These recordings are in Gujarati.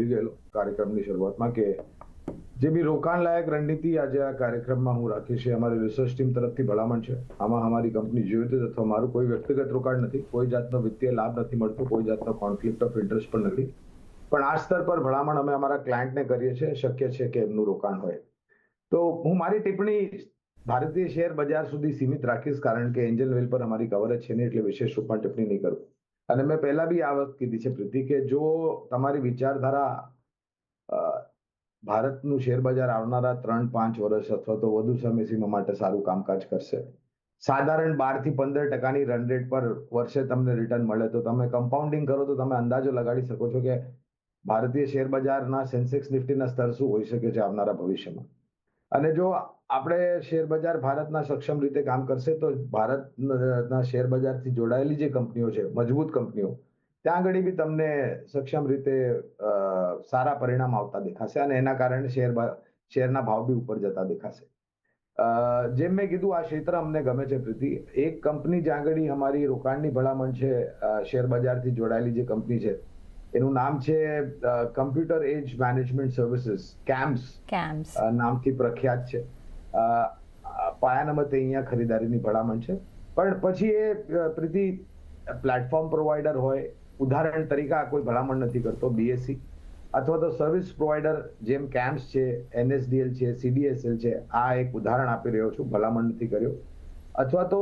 ભૂલી ગયેલો કાર્યક્રમની શરૂઆતમાં કે જે બી રોકાણ લાયક રણનીતિ આજે આ કાર્યક્રમમાં હું રાખીશ છે અમારી રિસર્ચ ટીમ તરફથી ભલામણ છે. આમાં અમારી કંપની જીવિત અથવા મારું કોઈ વ્યક્તિગત રોકાણ નથી, કોઈ જાતનો વિત્તીય લાભ નથી મળતો, કોઈ જાતનો કોન્ફ્લિક્ટ ઓફ ઇન્ટરેસ્ટ પણ નથી, પણ આ સ્તર પર ભલામણ અમે અમારા ક્લાયન્ટને કરીએ છીએ. શક્ય છે કે એમનું રોકાણ હોય તો હું મારી ટિપ્પણી ભારતીય શેર બજાર સુધી સીમિત રાખીશ, કારણ કે એન્જલ વેલ પર અમારી કવરેજ છે ને એટલે વિશેષ રૂપમાં ટિપ્પણી નહીં કરું. અને મેં પહેલા બી આ વાત કીધી છે પ્રીતિ કે જો તમારી વિચારધારા ભારતનું શેર બજાર આવનારા 3-5 વર્ષ અથવા તો વધુ સમય માટે સારું કામકાજ કરશે, સાધારણ 12-15% રન રેટ પર વર્ષે તમને રિટર્ન મળે, તો તમે કમ્પાઉન્ડિંગ કરો તો તમે અંદાજો લગાડી શકો છો કે ભારતીય શેર બજારના સેન્સેક્સ નિફ્ટીના સ્તર શું હોઈ શકે છે આવનારા ભવિષ્યમાં. અને જો આપણે શેર બજાર ભારતના સક્ષમ રીતે કામ કરશે તો ભારતના શેર બજારથી જોડાયેલી જે કંપનીઓ છે, મજબૂત કંપનીઓ, ત્યાં આગળ બી તમને સક્ષમ રીતે સારા પરિણામ આવતા દેખાશે અને એના કારણે શેરના ભાવ બી ઉપર જતા દેખાશે. જેમ મેં કીધું, આ ક્ષેત્ર અમને ગમે છે પ્રીતિ. એક કંપની જ્યાં આગળ અમારી રોકાણની ભલામણ છે શેર બજારથી જોડાયેલી જે કંપની છે એનું નામ છે કમ્પ્યુટર એજ મેનેજમેન્ટ સર્વિસીસ, કેમ્સ નામથી પ્રખ્યાત છે. પાયાના મતે અહીંયા ખરીદારીની ભલામણ છે. પણ પછી એ પ્રીતિ પ્લેટફોર્મ પ્રોવાઈડર હોય, ઉદાહરણ તરીકે આ કોઈ ભલામણ નથી કરતો, બીએસસી અથવા તો સર્વિસ પ્રોવાઈડર જેમ કેમ્સ છે, એનએસડીએલ છે, સીડીએસએલ છે, આ એક ઉદાહરણ આપી રહ્યો છું, ભલામણ નથી કર્યો. અથવા તો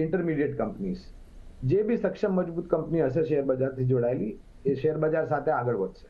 ઇન્ટરમીડિયેટ કંપનીઝ, જે બી સક્ષમ મજબૂત કંપની હશે શેર બજારથી જોડાયેલી, એ શેર બજાર સાથે આગળ વધશે.